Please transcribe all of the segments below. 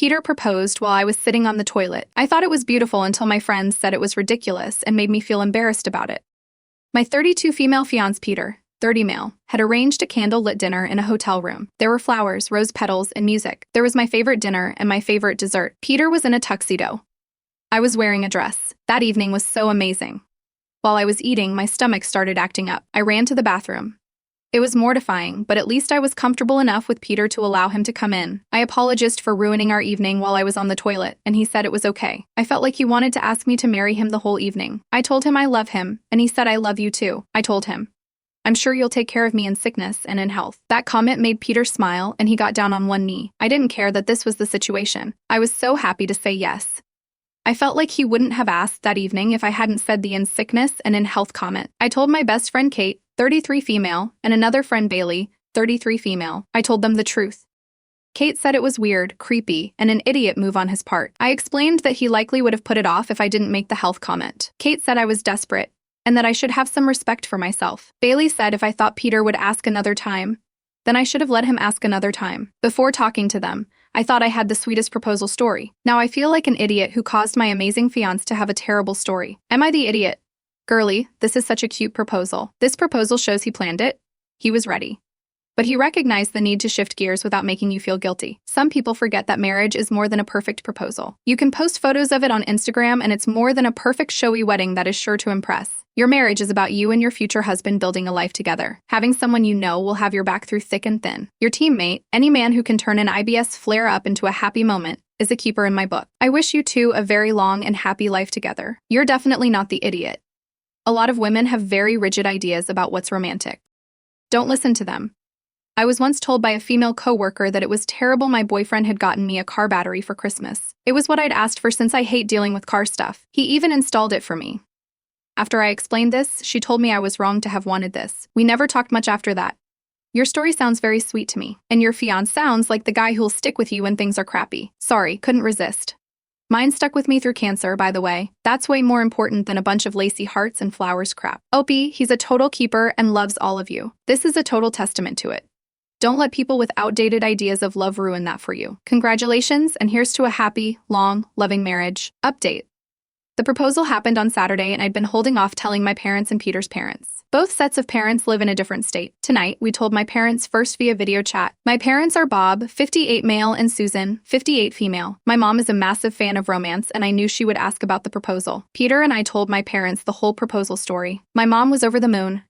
Peter proposed while I was sitting on the toilet. I thought it was beautiful until my friends said it was ridiculous and made me feel embarrassed about it. My 32 female fiancé Peter, 30 male, had arranged a candle-lit dinner in a hotel room. There were flowers, rose petals, and music. There was my favorite dinner and my favorite dessert. Peter was in a tuxedo. I was wearing a dress. That evening was so amazing. While I was eating, my stomach started acting up. I ran to the bathroom. It was mortifying, but at least I was comfortable enough with Peter to allow him to come in. I apologized for ruining our evening while I was on the toilet, and he said it was okay. I felt like he wanted to ask me to marry him the whole evening. I told him I love him, and he said I love you too. I told him, I'm sure you'll take care of me in sickness and in health. That comment made Peter smile, and he got down on one knee. I didn't care that this was the situation. I was so happy to say yes. I felt like he wouldn't have asked that evening if I hadn't said the in sickness and in health comment. I told my best friend Kate, 33 female, and another friend Bailey, 33 female. I told them the truth. Kate said it was weird, creepy, and an idiot move on his part. I explained that he likely would have put it off if I didn't make the health comment. Kate said I was desperate, and that I should have some respect for myself. Bailey said if I thought Peter would ask another time, then I should have let him ask another time. Before talking to them, I thought I had the sweetest proposal story. Now I feel like an idiot who caused my amazing fiancé to have a terrible story. Am I the idiot? Girly, this is such a cute proposal. This proposal shows he planned it. He was ready. But he recognized the need to shift gears without making you feel guilty. Some people forget that marriage is more than a perfect proposal. You can post photos of it on Instagram, and it's more than a perfect showy wedding that is sure to impress. Your marriage is about you and your future husband building a life together. Having someone you know will have your back through thick and thin. Your teammate, any man who can turn an IBS flare-up into a happy moment, is a keeper in my book. I wish you two a very long and happy life together. You're definitely not the idiot. A lot of women have very rigid ideas about what's romantic. Don't listen to them. I was once told by a female coworker that it was terrible my boyfriend had gotten me a car battery for Christmas. It was what I'd asked for since I hate dealing with car stuff. He even installed it for me. After I explained this, she told me I was wrong to have wanted this. We never talked much after that. Your story sounds very sweet to me, and your fiancé sounds like the guy who'll stick with you when things are crappy. Sorry, couldn't resist. Mine stuck with me through cancer, by the way. That's way more important than a bunch of lacy hearts and flowers crap. Opie, he's a total keeper and loves all of you. This is a total testament to it. Don't let people with outdated ideas of love ruin that for you. Congratulations, and here's to a happy, long, loving marriage. Update. The proposal happened on Saturday, and I'd been holding off telling my parents and Peter's parents. Both sets of parents live in a different state. Tonight, we told my parents first via video chat. My parents are Bob, 58 male, and Susan, 58 female. My mom is a massive fan of romance, and I knew she would ask about the proposal. Peter and I told my parents the whole proposal story. My mom was over the moon.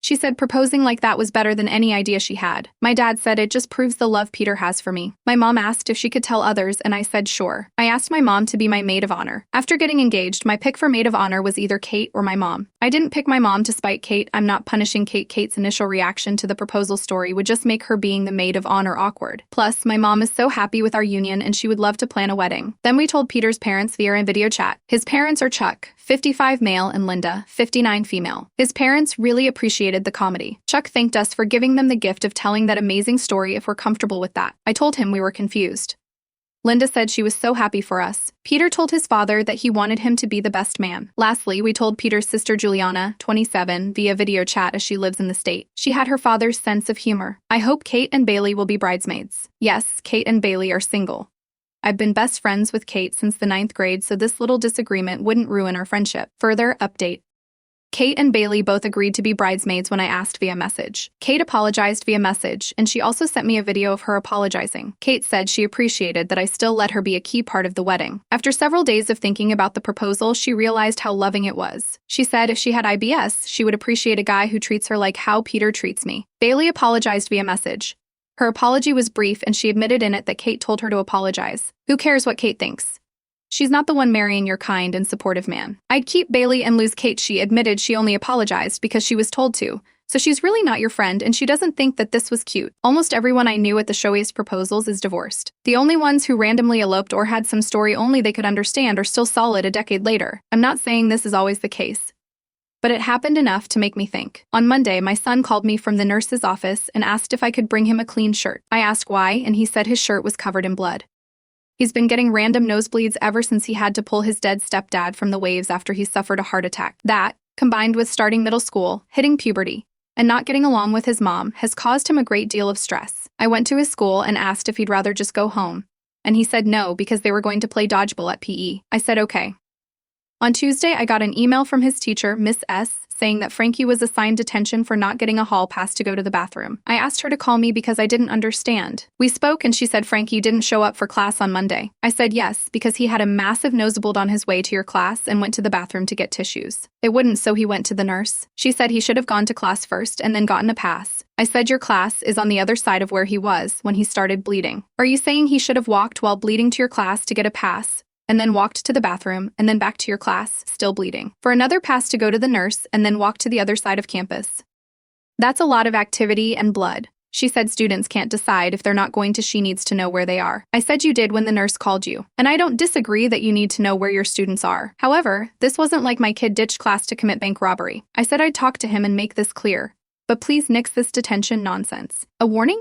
She said proposing like that was better than any idea she had. My dad said it just proves the love Peter has for me. My mom asked if she could tell others, and I said sure. I asked my mom to be my maid of honor. After getting engaged, my pick for maid of honor was either Kate or my mom. I didn't pick my mom to spite Kate. I'm not punishing Kate. Kate's initial reaction to the proposal story would just make her being the maid of honor awkward. Plus, my mom is so happy with our union, and she would love to plan a wedding. Then we told Peter's parents via a video chat. His parents are Chuck, 55 male, and Linda, 59 female. His parents really appreciated the comedy. Chuck thanked us for giving them the gift of telling that amazing story if we're comfortable with that. I told him we were confused. Linda said she was so happy for us. Peter told his father that he wanted him to be the best man. Lastly, we told Peter's sister Juliana, 27, via video chat as she lives in the state. She had her father's sense of humor. I hope Kate and Bailey will be bridesmaids. Yes, Kate and Bailey are single. I've been best friends with Kate since the 9th grade, so this little disagreement wouldn't ruin our friendship. Further update. Kate and Bailey both agreed to be bridesmaids when I asked via message. Kate apologized via message, and she also sent me a video of her apologizing. Kate said she appreciated that I still let her be a key part of the wedding. After several days of thinking about the proposal, she realized how loving it was. She said if she had IBS, she would appreciate a guy who treats her like how Peter treats me. Bailey apologized via message. Her apology was brief, and she admitted in it that Kate told her to apologize. Who cares what Kate thinks? She's not the one marrying your kind and supportive man. I'd keep Bailey and lose Kate. She admitted she only apologized because she was told to. So she's really not your friend, and she doesn't think that this was cute. Almost everyone I knew at the showiest proposals is divorced. The only ones who randomly eloped or had some story only they could understand are still solid a decade later. I'm not saying this is always the case, but it happened enough to make me think. On Monday, my son called me from the nurse's office and asked if I could bring him a clean shirt. I asked why, and he said his shirt was covered in blood. He's been getting random nosebleeds ever since he had to pull his dead stepdad from the waves after he suffered a heart attack. That, combined with starting middle school, hitting puberty, and not getting along with his mom, has caused him a great deal of stress. I went to his school and asked if he'd rather just go home. and he said no because they were going to play dodgeball at PE. I said okay. On Tuesday, I got an email from his teacher, Miss S., saying that Frankie was assigned detention for not getting a hall pass to go to the bathroom. I asked her to call me because I didn't understand. We spoke and she said Frankie didn't show up for class on Monday. I said yes, because he had a massive nosebleed on his way to your class and went to the bathroom to get tissues. It wouldn't, so he went to the nurse. She said he should have gone to class first and then gotten a pass. I said your class is on the other side of where he was when he started bleeding. Are you saying he should have walked while bleeding to your class to get a pass, and then walked to the bathroom, and then back to your class, still bleeding, for another pass to go to the nurse, and then walk to the other side of campus? That's a lot of activity and blood. She said students can't decide if they're not going to. She needs to know where they are. I said you did when the nurse called you, and I don't disagree that you need to know where your students are. However, this wasn't like my kid ditched class to commit bank robbery. I said I'd talk to him and make this clear, but please nix this detention nonsense. A warning?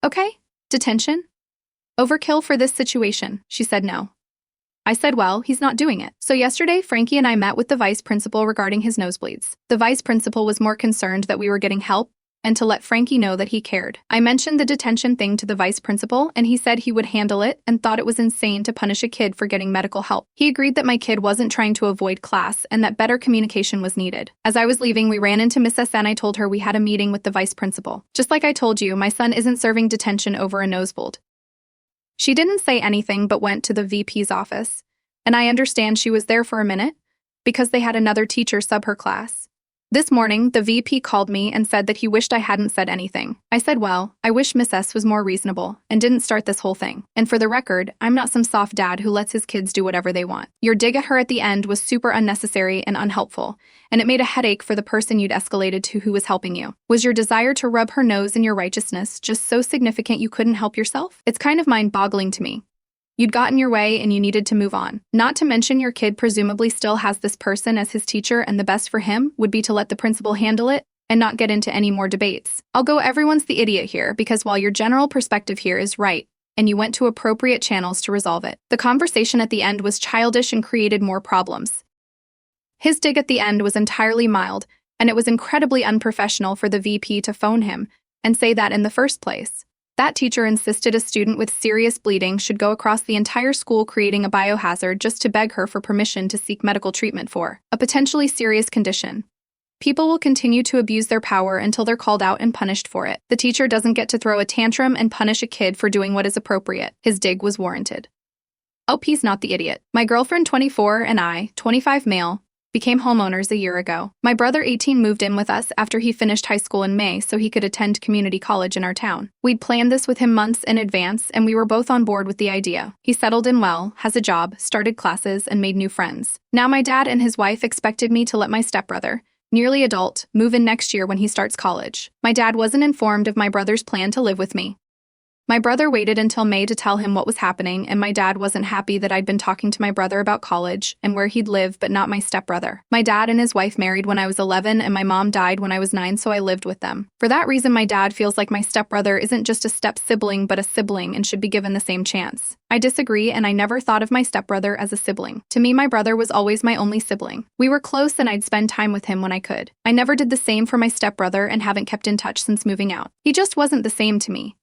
Okay, detention? Overkill for this situation. She said no. I said, well, he's not doing it. So yesterday, Frankie and I met with the vice principal regarding his nosebleeds. The vice principal was more concerned that we were getting help and to let Frankie know that he cared. I mentioned the detention thing to the vice principal, and he said he would handle it and thought it was insane to punish a kid for getting medical help. He agreed that my kid wasn't trying to avoid class and that better communication was needed. As I was leaving, we ran into Miss S and I told her we had a meeting with the vice principal. Just like I told you, my son isn't serving detention over a nosebleed. She didn't say anything but went to the VP's office, and I understand she was there for a minute because they had another teacher sub her class. This morning, the VP called me and said that he wished I hadn't said anything. I said, well, I wish Miss S was more reasonable and didn't start this whole thing. And for the record, I'm not some soft dad who lets his kids do whatever they want. Your dig at her at the end was super unnecessary and unhelpful, and it made a headache for the person you'd escalated to who was helping you. Was your desire to rub her nose in your righteousness just so significant you couldn't help yourself? It's kind of mind-boggling to me. You'd gotten your way and you needed to move on. Not to mention your kid presumably still has this person as his teacher, and the best for him would be to let the principal handle it and not get into any more debates. I'll go everyone's the idiot here because while your general perspective here is right, and you went to appropriate channels to resolve it, the conversation at the end was childish and created more problems. His dig at the end was entirely mild, and it was incredibly unprofessional for the VP to phone him and say that in the first place. That teacher insisted a student with serious bleeding should go across the entire school creating a biohazard just to beg her for permission to seek medical treatment for a potentially serious condition. People will continue to abuse their power until they're called out and punished for it. The teacher doesn't get to throw a tantrum and punish a kid for doing what is appropriate. His dig was warranted. OP's not the idiot. My girlfriend, 24, and I, 25 male, became homeowners a year ago. My brother, 18, moved in with us after he finished high school in May so he could attend community college in our town. We'd planned this with him months in advance, and we were both on board with the idea. He settled in well, has a job, started classes, and made new friends. Now my dad and his wife expected me to let my stepbrother, nearly adult, move in next year when he starts college. My dad wasn't informed of my brother's plan to live with me. My brother waited until May to tell him what was happening, and my dad wasn't happy that I'd been talking to my brother about college and where he'd live, but not my stepbrother. My dad and his wife married when I was 11, and my mom died when I was 9, so I lived with them. For that reason, my dad feels like my stepbrother isn't just a step-sibling, but a sibling and should be given the same chance. I disagree, and I never thought of my stepbrother as a sibling. To me, my brother was always my only sibling. We were close, and I'd spend time with him when I could. I never did the same for my stepbrother and haven't kept in touch since moving out. He just wasn't the same to me.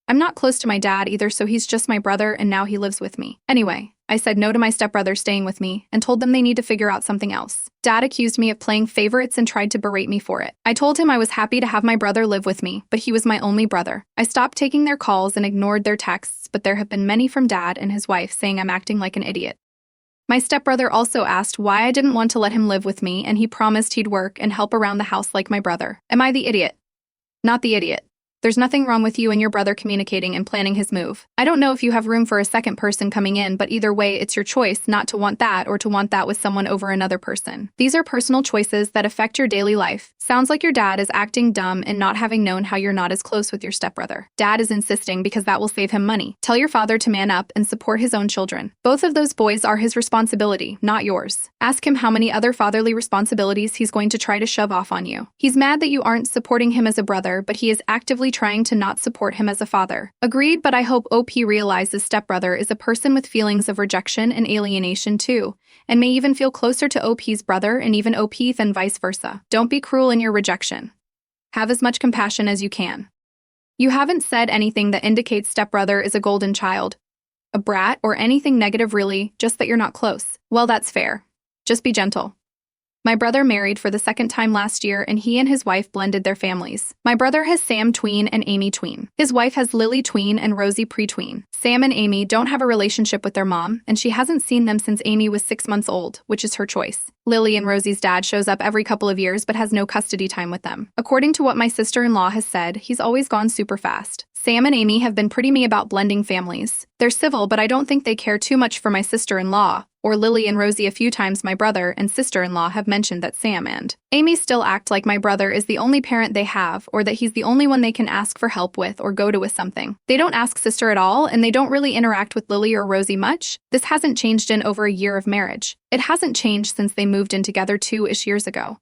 I'm not close to my dad either, so he's just my brother, and now he lives with me. Anyway, I said no to my stepbrother staying with me and told them they need to figure out something else. Dad accused me of playing favorites and tried to berate me for it. I told him I was happy to have my brother live with me, but he was my only brother. I stopped taking their calls and ignored their texts, but there have been many from Dad and his wife saying I'm acting like an idiot. My stepbrother also asked why I didn't want to let him live with me, and he promised he'd work and help around the house like my brother. Am I the idiot? Not the idiot. There's nothing wrong with you and your brother communicating and planning his move. I don't know if you have room for a second person coming in, but either way, it's your choice not to want that or to want that with someone over another person. These are personal choices that affect your daily life. Sounds like your dad is acting dumb and not having known how you're not as close with your stepbrother. Dad is insisting because that will save him money. Tell your father to man up and support his own children. Both of those boys are his responsibility, not yours. Ask him how many other fatherly responsibilities he's going to try to shove off on you. He's mad that you aren't supporting him as a brother, but he is actively trying to not support him as a father. Agreed, but I hope OP realizes stepbrother is a person with feelings of rejection and alienation too, and may even feel closer to OP's brother and even OP than vice versa. Don't be cruel in your rejection. Have as much compassion as you can. You haven't said anything that indicates stepbrother is a golden child. a brat, or anything negative really, just that you're not close. Well, that's fair. Just be gentle. My brother married for the second time last year, and he and his wife blended their families. My brother has Sam tween and Amy tween. His wife has Lily tween and Rosie pre-tween. Sam and Amy don't have a relationship with their mom, and she hasn't seen them since Amy was 6 months old, which is her choice. Lily and Rosie's dad shows up every couple of years but has no custody time with them. According to what my sister-in-law has said, he's always gone super fast. Sam and Amy have been pretty me about blending families. They're civil, but I don't think they care too much for my sister-in-law. Or Lily and Rosie. A few times my brother and sister-in-law have mentioned that Sam and Amy still act like my brother is the only parent they have, or that he's the only one they can ask for help with or go to with something. They don't ask sister at all, and they don't really interact with Lily or Rosie much. This hasn't changed in over a year of marriage. It hasn't changed since they moved in together 2-ish years ago.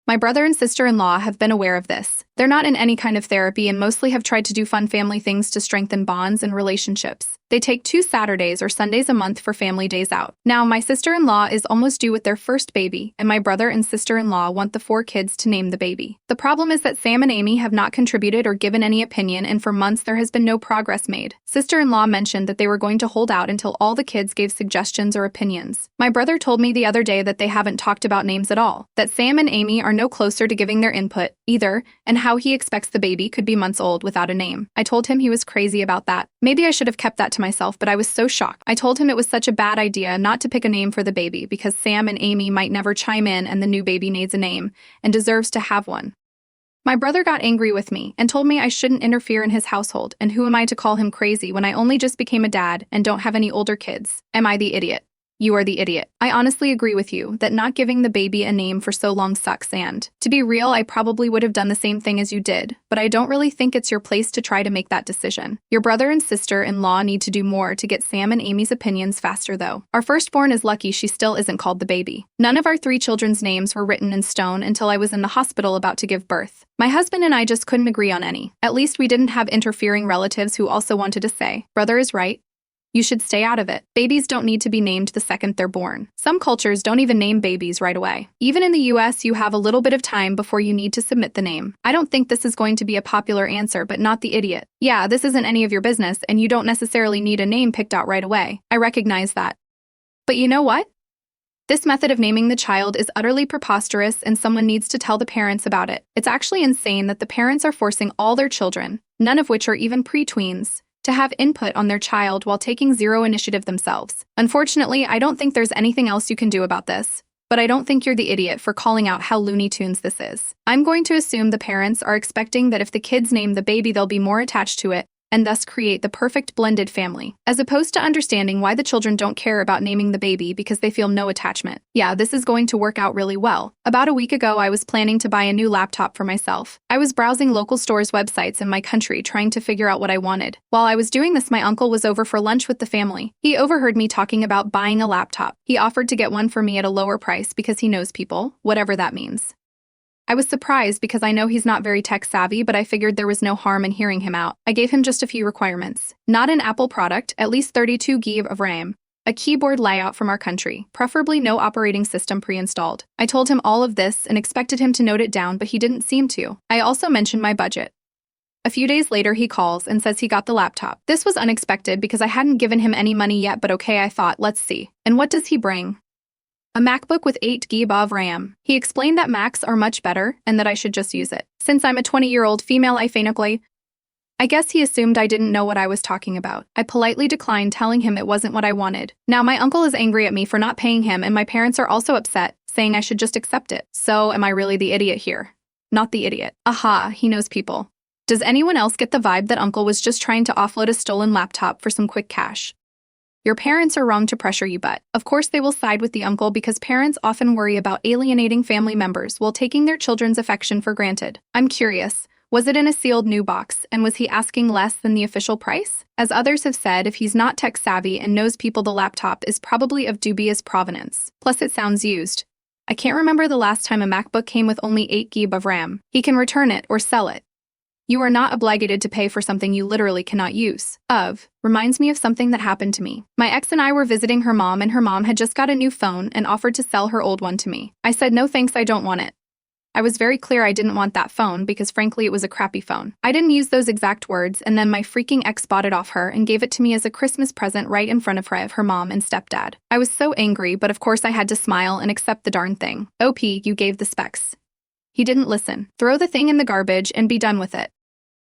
My brother and sister-in-law have been aware of this. They're not in any kind of therapy and mostly have tried to do fun family things to strengthen bonds and relationships. They take 2 Saturdays or Sundays a month for family days out. Now, my sister-in-law is almost due with their first baby, and my brother and sister-in-law want the 4 kids to name the baby. The problem is that Sam and Amy have not contributed or given any opinion, and for months there has been no progress made. Sister-in-law mentioned that they were going to hold out until all the kids gave suggestions or opinions. My brother told me the other day that they haven't talked about names at all, that Sam and Amy are no closer to giving their input either, and how he expects the baby could be months old without a name. I told him he was crazy about that. Maybe I should have kept that to myself, but I was so shocked. I told him it was such a bad idea not to pick a name for the baby because Sam and Amy might never chime in and the new baby needs a name and deserves to have one. My brother got angry with me and told me I shouldn't interfere in his household, and who am I to call him crazy when I only just became a dad and don't have any older kids? Am I the idiot? You are the idiot. I honestly agree with you that not giving the baby a name for so long sucks, and to be real, I probably would have done the same thing as you did, but I don't really think it's your place to try to make that decision. Your brother and sister-in-law need to do more to get Sam and Amy's opinions faster, though. Our firstborn is lucky she still isn't called the baby. None of our 3 children's names were written in stone until I was in the hospital about to give birth. My husband and I just couldn't agree on any. At least we didn't have interfering relatives who also wanted to say, "Brother is right. You should stay out of it." Babies don't need to be named the second they're born. Some cultures don't even name babies right away. Even in the US, you have a little bit of time before you need to submit the name. I don't think this is going to be a popular answer, but not the idiot. Yeah, this isn't any of your business, and you don't necessarily need a name picked out right away. I recognize that. But you know what? This method of naming the child is utterly preposterous, and someone needs to tell the parents about it. It's actually insane that the parents are forcing all their children, none of which are even pre-tweens, to have input on their child while taking zero initiative themselves. Unfortunately, I don't think there's anything else you can do about this, but I don't think you're the idiot for calling out how Looney Tunes this is. I'm going to assume the parents are expecting that if the kids name the baby, they'll be more attached to it, and thus create the perfect blended family, as opposed to understanding why the children don't care about naming the baby because they feel no attachment. Yeah, this is going to work out really well. About a week ago, I was planning to buy a new laptop for myself. I was browsing local stores' websites in my country trying to figure out what I wanted. While I was doing this, my uncle was over for lunch with the family. He overheard me talking about buying a laptop. He offered to get one for me at a lower price because he knows people, whatever that means. I was surprised because I know he's not very tech-savvy, but I figured there was no harm in hearing him out. I gave him just a few requirements. Not an Apple product, at least 32 GB of RAM, a keyboard layout from our country, preferably no operating system pre-installed. I told him all of this and expected him to note it down, but he didn't seem to. I also mentioned my budget. A few days later, he calls and says he got the laptop. This was unexpected because I hadn't given him any money yet, but okay, I thought, let's see. And what does he bring? A MacBook with 8 GB of RAM. He explained that Macs are much better and that I should just use it. Since I'm a 20-year-old female, I guess he assumed I didn't know what I was talking about. I politely declined, telling him it wasn't what I wanted. Now my uncle is angry at me for not paying him, and my parents are also upset, saying I should just accept it. So am I really the idiot here? Not the idiot. Aha, he knows people. Does anyone else get the vibe that uncle was just trying to offload a stolen laptop for some quick cash? Your parents are wrong to pressure you, but of course they will side with the uncle because parents often worry about alienating family members while taking their children's affection for granted. I'm curious, was it in a sealed new box, and was he asking less than the official price? As others have said, if he's not tech-savvy and knows people, the laptop is probably of dubious provenance. Plus, it sounds used. I can't remember the last time a MacBook came with only 8 GB of RAM. He can return it or sell it. You are not obligated to pay for something you literally cannot use. Reminds me of something that happened to me. My ex and I were visiting her mom, and her mom had just got a new phone and offered to sell her old one to me. I said, no thanks, I don't want it. I was very clear I didn't want that phone because frankly it was a crappy phone. I didn't use those exact words, and then my freaking ex bought it off her and gave it to me as a Christmas present right in front of her mom and stepdad. I was so angry, but of course I had to smile and accept the darn thing. OP, you gave the specs. He didn't listen. Throw the thing in the garbage and be done with it.